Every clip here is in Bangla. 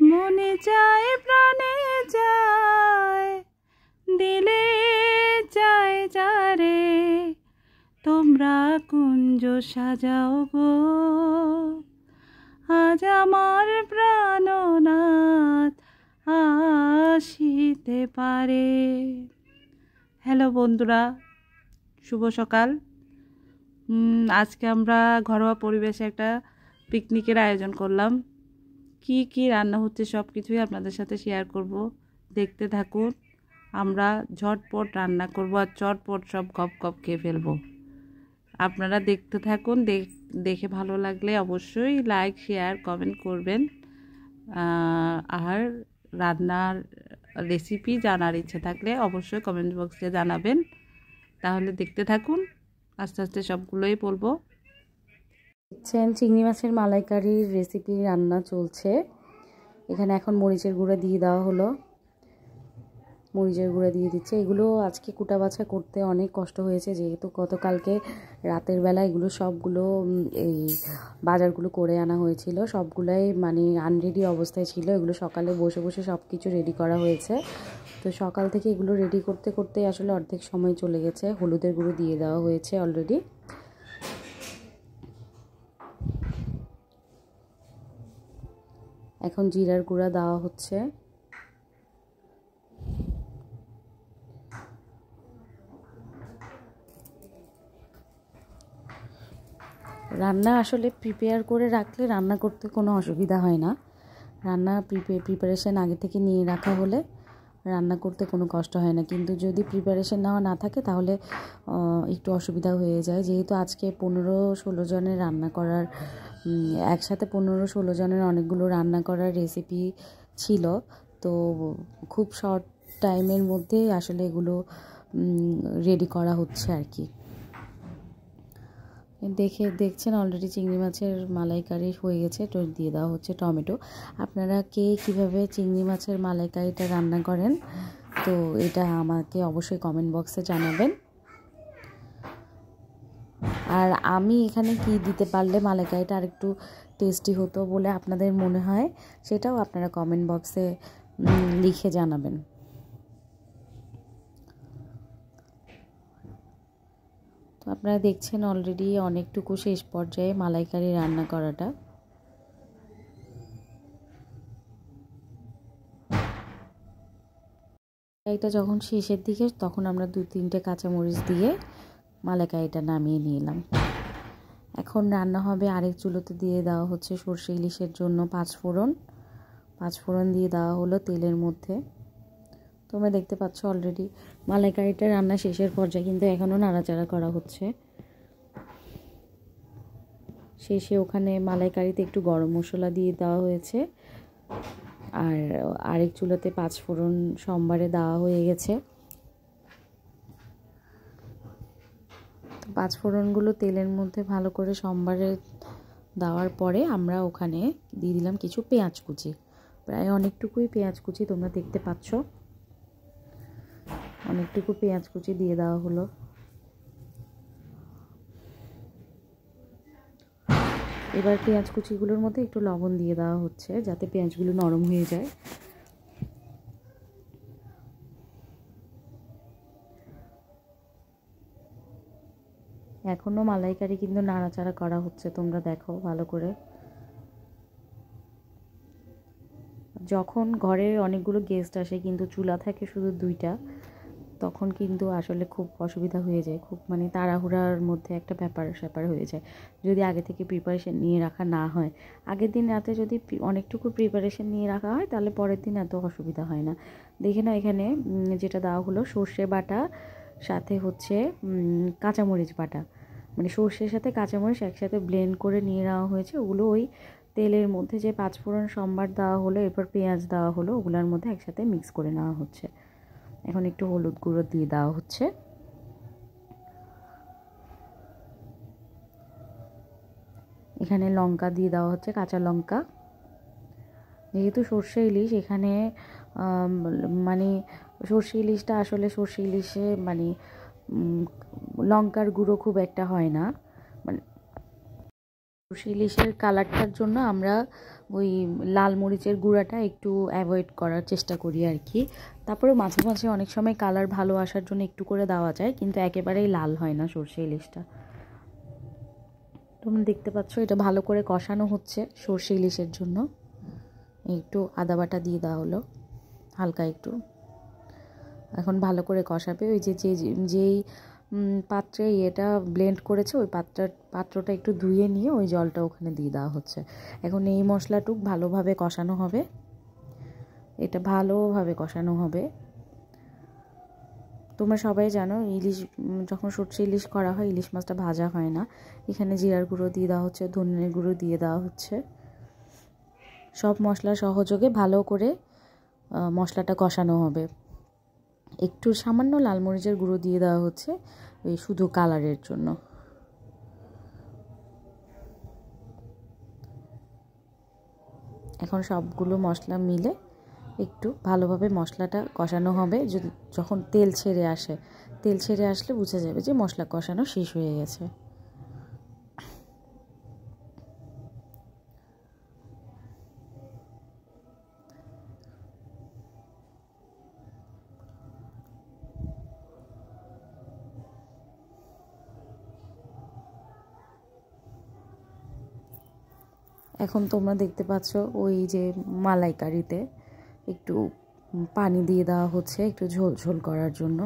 মনে চায় প্রাণে চায় দিলে চায় যারে তোমরা কুঞ্জ সাজাও গো আজ আমার প্রাণনাথ আসিতে পারে। হ্যালো বন্ধুরা, শুভ সকাল। আজকে আমরা ঘরোয়া পরিবেশে একটা পিকনিকের আয়োজন করলাম। কি কি রান্না হচ্ছে সব কিছুই আপনাদের সাথে শেয়ার করব, দেখতে থাকুন। আমরা ঝটপট রান্না করব আর চটপট সব গপ গপ খেয়ে ফেলবো। আপনারা দেখতে থাকুন, দেখে ভালো লাগলে অবশ্যই লাইক শেয়ার কমেন্ট করবেন। আর রান্নার রেসিপি জানার ইচ্ছে থাকলে অবশ্যই কমেন্ট বক্সে জানাবেন। তাহলে দেখতে থাকুন, আস্তে আস্তে সবগুলোই বলবো। দেখছেন চিংড়ি মাছের মালাইকারির রেসিপি রান্না চলছে। এখানে এখন মরিচের গুঁড়া দিয়ে দেওয়া হলো, মরিচের গুঁড়া দিয়ে দিচ্ছে। এগুলো আজকে কুটা বাছা করতে অনেক কষ্ট হয়েছে, যেহেতু গতকালকে রাতের বেলা এগুলো সবগুলো এই বাজারগুলো করে আনা হয়েছিল। সবগুলাই মানে আনরেডি অবস্থায় ছিল। এগুলো সকালে বসে বসে সব কিছু রেডি করা হয়েছে। তো সকাল থেকে এগুলো রেডি করতে করতে আসলে অর্ধেক সময় চলে গেছে। হলুদের গুঁড়ো দিয়ে দেওয়া হয়েছে অলরেডি। এখন জিরার গুঁড়া দেওয়া হচ্ছে। রান্না আসলে প্রিপেয়ার করে রাখলে রান্না করতে কোনো অসুবিধা হয় না। রান্না প্রিপারেশন আগে থেকে নিয়ে রাখা হলে রান্না করতে কোনো কষ্ট হয় না। কিন্তু যদি প্রিপারেশন নেওয়া না থাকে তাহলে একটু অসুবিধা হয়ে যায়। যেহেতু আজকে 15-16 জনের রান্না করার, একসাথে 15-16 জনের অনেকগুলো রান্না করার রেসিপি ছিল, তো খুব শর্ট টাইমের মধ্যে আসলে এগুলো রেডি করা হচ্ছে আর কি। দেখছেন অলরেডি চিংড়ি মাছের মালাইকারি হয়ে গেছে। তো দিয়ে দেওয়া হচ্ছে টমেটো। আপনারা কে কীভাবে চিংড়ি মাছের মালাইকারিটা রান্না করেন, তো এটা আমাকে অবশ্যই কমেন্ট বক্সে জানাবেন। আর আমি এখানে কি দিতে পারলে মালাইকারিটা আরেকটু টেস্টি হতো বলে আপনাদের মনে হয়, সেটাও আপনারা কমেন্ট বক্সে লিখে জানাবেন। তো আপনারা দেখছেন অলরেডি অনেকটুকু শেষ পর্যায়ে মালাইকারি রান্না করাটা। মালাইকারিটা যখন শেষের দিকে, তখন আমরা 2-3টে কাঁচামরিচ দিয়ে মালাইকারিটা নামিয়ে নিলাম। এখন রান্না হবে আরেক চুলোতে। দিয়ে দেওয়া হচ্ছে সরষে ইলিশের জন্য পাঁচফোড়ন দিয়ে দেওয়া হলো তেলের মধ্যে। তোমরা দেখতে পাচ্ছ অলরেডি মালাইকারিটা রান্না শেষের পর্যায়ে, কিন্তু এখনও নাড়াচাড়া করা হচ্ছে। শেষে ওখানে মালাইকারিতে একটু গরম মশলা দিয়ে দেওয়া হয়েছে। আর আরেক চুলোতে পাঁচফোড়ন সোমবারে দেওয়া হয়ে গেছে। তো পাঁচফোড়নগুলো তেলের মধ্যে ভালো করে সোমবারে দেওয়ার পরে আমরা ওখানে দিয়ে দিলাম কিছু পেঁয়াজ কুচি, প্রায় অনেকটুকুই পেঁয়াজ কুচি। তোমরা দেখতে পাচ্ছ অনেকটুকু পেঁয়াজ কুচি দিয়ে দেওয়া হলো। এবার পেঁয়াজ কুচিগুলোর মধ্যে একটু লবণ দিয়ে দেওয়া হচ্ছে, যাতে পেঁয়াজগুলো নরম হয়ে যায়। এখনও মালাইকারি কিন্তু নাড়াচাড়া করা হচ্ছে, তোমরা দেখো ভালো করে। যখন ঘরে অনেকগুলো গেস্ট আসে কিন্তু চুলা থাকে শুধু 2টা, তখন কিন্তু আসলে খুব অসুবিধা হয়ে যায়। খুব মানে তাড়াহুড়ার মধ্যে একটা ব্যাপার হয়ে যায় যদি আগে থেকে প্রিপারেশন নিয়ে রাখা না হয়। আগের দিন রাতে যদি অনেকটুকু প্রিপারেশন নিয়ে রাখা হয় তাহলে পরের দিন এত অসুবিধা হয় না। দেখে না এখানে যেটা দেওয়া হলো সর্ষে বাটা, সাথে হচ্ছে কাঁচামরিচ বাটা, মানে সর্ষের সাথে কাঁচামরিচ একসাথে ব্লেন্ড করে নিয়ে নেওয়া হয়েছে। ওগুলো ওই তেলের মধ্যে যে পাঁচফোড়ন সম্বার দেওয়া হলো, এরপর পেঁয়াজ দেওয়া হলো, ওগুলোর মধ্যে একসাথে মিক্স করে নেওয়া হচ্ছে। এখন একটু হলুদ গুঁড়ো দিয়ে দেওয়া হচ্ছে। এখানে লঙ্কা দিয়ে দেওয়া হচ্ছে, কাঁচা লঙ্কা। যেহেতু সর্ষে ইলিশ, এখানে মানে সর্ষে ইলিশটা আসলে সর্ষে ইলিশে মানে লঙ্কার গুঁড়ো খুব একটা হয় না, মানে সর্ষে ইলিশের কালারটার জন্য আমরা ওই লাল মরিচের গুঁড়াটা একটু অ্যাভয়েড করার চেষ্টা করি আর কি। তারপরে মাঝে মাঝে অনেক সময় কালার ভালো আসার জন্য একটু করে দেওয়া যায়, কিন্তু একেবারেই লাল হয় না সর্ষে ইলিশটা। তোমরা দেখতে পাচ্ছ এটা ভালো করে কষানো হচ্ছে সর্ষে ইলিশের জন্য। একটু আদা বাটা দিয়ে দেওয়া হলো হালকা একটু। এখন ভালো করে কষাবে। ওই যেই পাত্রে এটা ব্লেন্ড করেছে ওই পাত্রটা একটু ধুয়ে নিয়ে ওই জলটা ওখানে দিয়ে দেওয়া হচ্ছে। এখন এই মশলাটুক ভালোভাবে কষানো হবে, এটা ভালোভাবে কষানো হবে। তোমরা সবাই জানো ইলিশ যখন সর্ষে ইলিশ করা হয় ইলিশ মাছটা ভাজা হয় না। এখানে জিরার গুঁড়ো দিয়ে দেওয়া হচ্ছে, ধনিয়ার গুঁড়ো দিয়ে দেওয়া হচ্ছে। সব মশলা সহযোগে ভালো করে মশলাটা কষানো হবে। একটু সামান্য লাল মরিচের গুঁড়ো দিয়ে দেওয়া হচ্ছে ওই শুধু কালারের জন্য। এখন সবগুলো মশলা মিলে একটু ভালোভাবে মশলাটা কষানো হবে। যখন তেল ছেড়ে আসলে বোঝা যাবে যে মশলা কষানো শেষ হয়ে গেছে। এখন তোমরা দেখতে পাচ্ছ ওই যে মালাইকারিতে একটু পানি দিয়ে দেওয়া হচ্ছে একটু ঝোল ঝোল করার জন্য।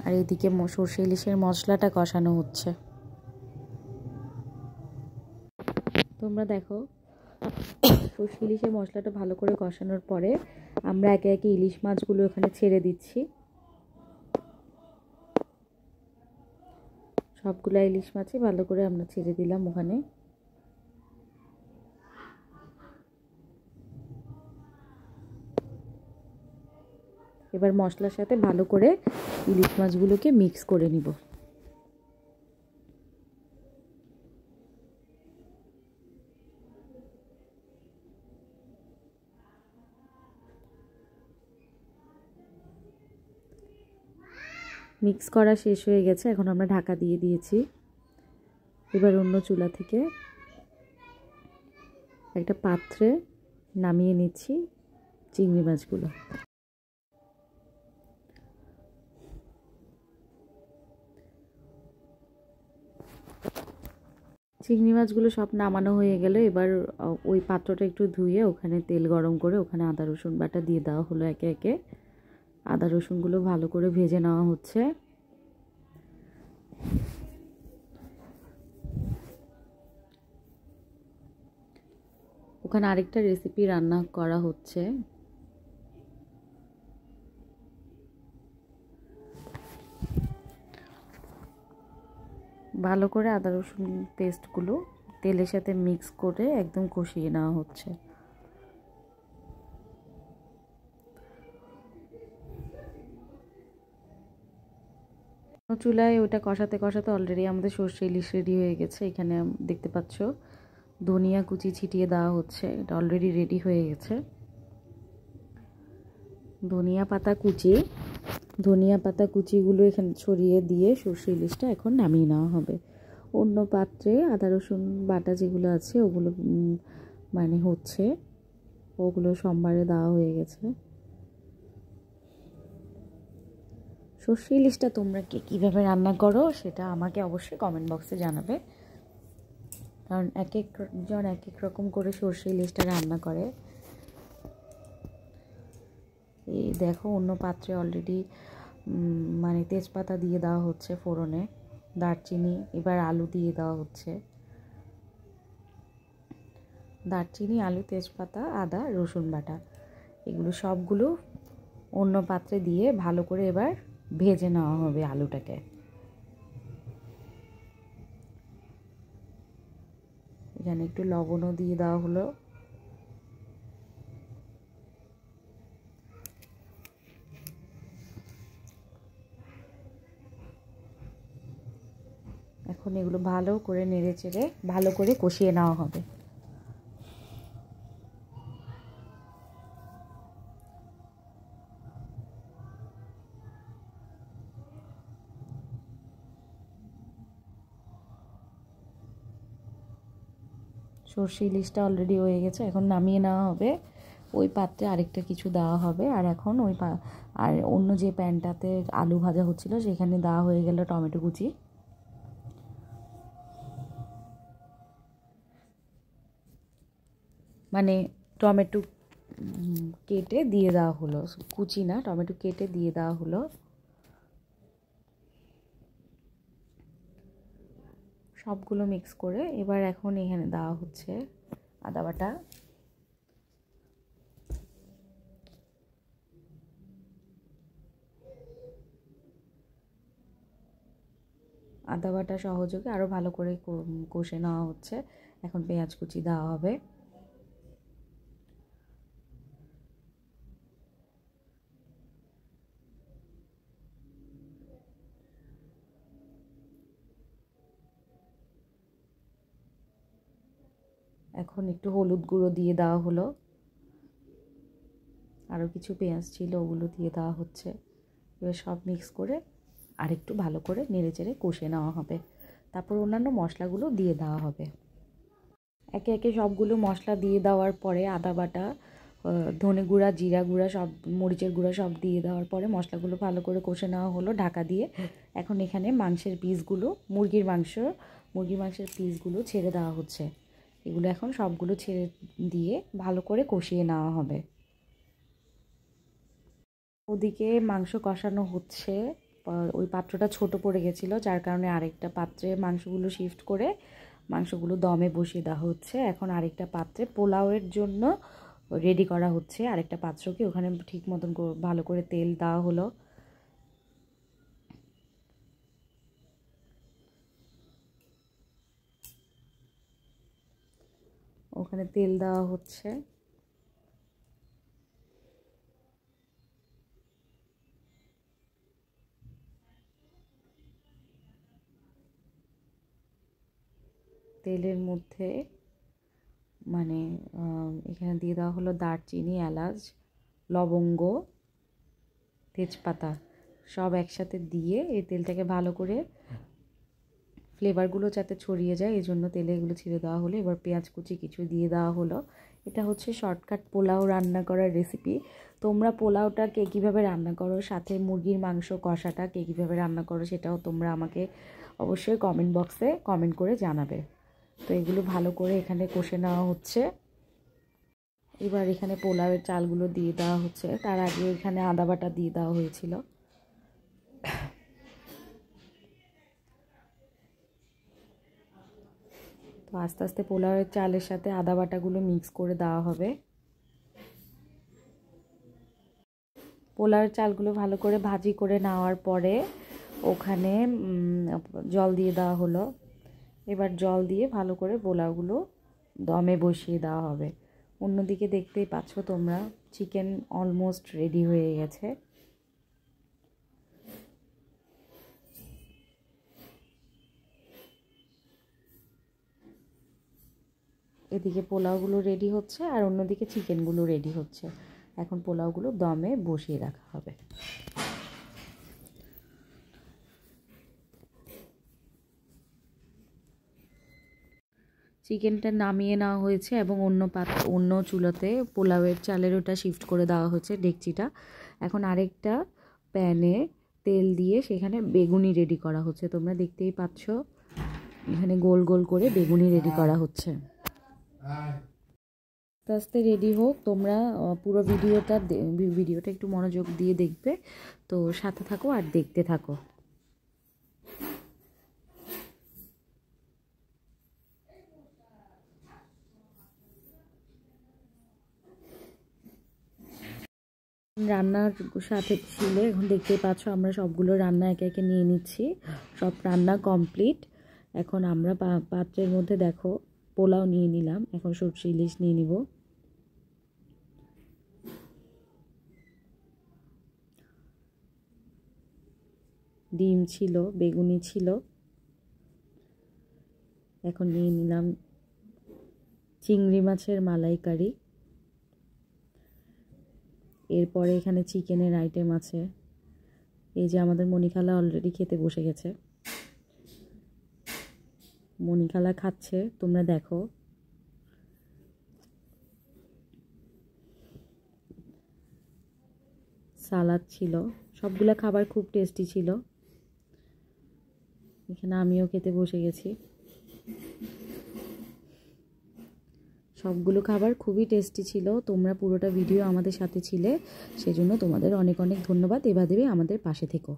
আর এদিকে সর্ষে ইলিশের মশলাটা কষানো হচ্ছে। তোমরা দেখো সর্ষে ইলিশের মশলাটা ভালো করে কষানোর পরে আমরা একে একে ইলিশ মাছগুলো এখানে ছেড়ে দিচ্ছি। সবগুলা ইলিশ মাছই ভালো করে আমরা ছেড়ে দিলাম ওখানে। এবার মশলার সাথে ভালো করে ইলিশ মাছগুলোকে মিক্স করে নিব। মিক্স করা শেষ হয়ে গেছে, এখন আমরা ঢাকা দিয়ে দিয়েছি। এবার অন্য চুলা থেকে একটা পাত্রে নামিয়ে নিচ্ছি চিংড়ি মাছগুলো। চিংড়ি মাছগুলো সব নামানো হয়ে গেলে এবার ওই পাত্রটা একটু ধুয়ে ওখানে তেল গরম করে ওখানে আদা রসুন বাটা দিয়ে দেওয়া হলো একে একে। আদা রসুনগুলো ভালো করে ভেজে নেওয়া হচ্ছে। ওখানে আরেকটা রেসিপি রান্না করা হচ্ছে। ভালো করে আদা রসুন পেস্টগুলো তেলের সাথে মিক্স করে একদম কষিয়ে নেওয়া হচ্ছে। চুলায় ওটা কষাতে কষাতে অলরেডি আমাদের সর্ষে ইলিশ রেডি হয়ে গেছে। এখানে দেখতে পাচ্ছ ধনিয়া কুচি ছিটিয়ে দেওয়া হচ্ছে, এটা অলরেডি রেডি হয়ে গেছে। ধনিয়া পাতা কুচিগুলো এখানে ছড়িয়ে দিয়ে সর্ষে ইলিশটা এখন নামিয়ে নেওয়া হবে। অন্য পাত্রে আদা রসুন বাটা যেগুলো আছে ওগুলো হচ্ছে, ওগুলো সোমবারে দেওয়া হয়ে গেছে। সর্ষে ইলিশটা তোমরা কীভাবে রান্না করো সেটা আমাকে অবশ্যই কমেন্ট বক্সে জানাবে, কারণ এক একজন এক এক রকম করে সর্ষে ইলিশটা রান্না করে। এই দেখো অন্য পাত্রে অলরেডি তেজপাতা দিয়ে দেওয়া হচ্ছে ফোড়নে, দারচিনি, এবার আলু দিয়ে দেওয়া হচ্ছে। দারচিনি, আলু, তেজপাতা, আদা, রসুন বাটা এগুলো সবগুলো অন্য পাত্রে দিয়ে ভালো করে এবার ভেজে নেওয়া হবে আলুটাকে। এখানে একটু লবণও দিয়ে দেওয়া হলো। এখন এগুলো ভালো করে নেড়ে চেড়ে ভালো করে কষিয়ে নেওয়া হবে। সর্ষে ইলিশটা অলরেডি হয়ে গেছে, এখন নামিয়ে নেওয়া হবে। ওই পাত্রে আরেকটা কিছু দেওয়া হবে। আর এখন আর অন্য যে প্যানটাতে আলু ভাজা হচ্ছিল সেখানে দেওয়া হয়ে গেল টমেটো কুচি। মানে টমেটো কেটে দিয়ে দেওয়া হলো, কুচি না, টমেটো কেটে দিয়ে দেওয়া হলো। সবগুলো মিক্স করে এবার এখন এখানে দেওয়া হচ্ছে আদা বাটা। আদা বাটা সহযোগে আরও ভালো করে কষে নেওয়া হচ্ছে। এখন পেঁয়াজ কুচি দেওয়া হবে। এখন একটু হলুদ গুঁড়ো দিয়ে দেওয়া হলো। আরও কিছু পেঁয়াজ ছিল ওগুলো দিয়ে দেওয়া হচ্ছে। এবার সব মিক্স করে আরেকটু ভালো করে নেড়েচেড়ে কষে নেওয়া হবে। তারপর অন্যান্য মশলাগুলো দিয়ে দেওয়া হবে। একে একে সবগুলো মশলা দিয়ে দেওয়ার পরে আদা বাটা, ধনে গুঁড়া, জিরা গুঁড়া, সব মরিচের গুঁড়া সব দিয়ে দেওয়ার পরে মশলাগুলো ভালো করে কষে নেওয়া হলো ঢাকা দিয়ে। এখন এখানে মাংসের পিসগুলো, মুরগির মাংসের পিসগুলো ছেড়ে দেওয়া হচ্ছে। এগুলো এখন সবগুলো ছেড়ে দিয়ে ভালো করে কষিয়ে নেওয়া হবে। ওদিকে মাংস কষানো হচ্ছে। ওই পাত্রটা ছোট পড়ে গেছিলো, যার কারণে আরেকটা পাত্রে মাংসগুলো শিফট করে মাংসগুলো দমে বসিয়ে দেওয়া হচ্ছে। এখন আরেকটা পাত্রে পোলাওয়ের জন্য রেডি করা হচ্ছে। আরেকটা পাত্রকে ওখানে ঠিক মতন ভালো করে তেল দেওয়া হলো। ওখানে তেল দেওয়া হচ্ছে। তেলের মধ্যে মানে এখানে দিয়ে দেওয়া হলো দারচিনি, এলাচ, লবঙ্গ, তেজপাতা সব একসাথে দিয়ে এই তেলটাকে ভালো করে ফ্লেভারগুলো যাতে ছড়িয়ে যায় এই জন্য তেলে এগুলো ছেড়ে দেওয়া হলো। এবার পেঁয়াজ কুচি কিছু দিয়ে দেওয়া হলো। এটা হচ্ছে শর্টকাট পোলাও রান্না করার রেসিপি। তোমরা পোলাওটা কে কীভাবে রান্না করো, সাথে মুরগির মাংস কষাটা কে কীভাবে রান্না করো সেটাও তোমরা আমাকে অবশ্যই কমেন্ট বক্সে কমেন্ট করে জানাবে। তো এগুলো ভালো করে এখানে কষে নেওয়া হচ্ছে। এবার এখানে পোলাওয়ের চালগুলো দিয়ে দেওয়া হচ্ছে। তার আগে এখানে আদা বাটা দিয়ে দেওয়া হয়েছিল। তো আস্তে আস্তে পোলাওয়ের চালের সাথে আদা বাটাগুলো মিক্স করে দেওয়া হবে। পোলাওয়ের চালগুলো ভালো করে ভাজি করে নেওয়ার পরে ওখানে জল দিয়ে দেওয়া হলো। এবার জল দিয়ে ভালো করে পোলাওগুলো দমে বসিয়ে দেওয়া হবে। অন্যদিকে দেখতেই পাচ্ছ তোমরা চিকেন অলমোস্ট রেডি হয়ে গেছে। এদিকে পোলাওগুলো রেডি হচ্ছে আর অন্যদিকে চিকেনগুলো রেডি হচ্ছে। এখন পোলাওগুলো দমে বসিয়ে রাখা হবে। চিকেনটা নামিয়ে নেওয়া হয়েছে এবং অন্য চুলাতে পোলাওয়ের চালের ওটা শিফট করে দেওয়া হচ্ছে ডেকচিটা। এখন আরেকটা প্যানে তেল দিয়ে সেখানে বেগুনি রেডি করা হচ্ছে। তোমরা দেখতেই পাচ্ছ এখানে গোল গোল করে বেগুনি রেডি করা হচ্ছে। আস্তে আস্তে রেডি হোক। তোমরা পুরো ভিডিওটা একটু মনোযোগ দিয়ে দেখবে। তো সাথে থাকো আর দেখতে থাকো। রান্নার সাথে ছিলে এখন দেখতেই পাচ্ছ আমরা সবগুলো রান্না একে একে নিয়ে নিচ্ছি। সব রান্না কমপ্লিট। এখন আমরা পাত্রের মধ্যে দেখো পোলাও নিয়ে নিলাম। এখন সরষে ইলিশ নিয়ে নিব। ডিম ছিল, বেগুনি ছিল। এখন নিয়ে নিলাম চিংড়ি মাছের মালাইকারি। এরপরে এখানে চিকেনের আইটেম আছে। এই যে আমাদের মনিখালা অলরেডি খেতে বসে গেছে। মনিখালা খাচ্ছে, তোমরা দেখো। সালাদ ছিল, সবগুলো খাবার খুব টেস্টি ছিল। এখানে আমিও খেতে বসে গেছি। সবগুলো খাবার খুবই টেস্টি ছিল। তোমরা পুরোটা ভিডিও আমাদের সাথে ছিলে, সেজন্য তোমাদের অনেক অনেক ধন্যবাদ। এভাবে আমাদের পাশে থেকো।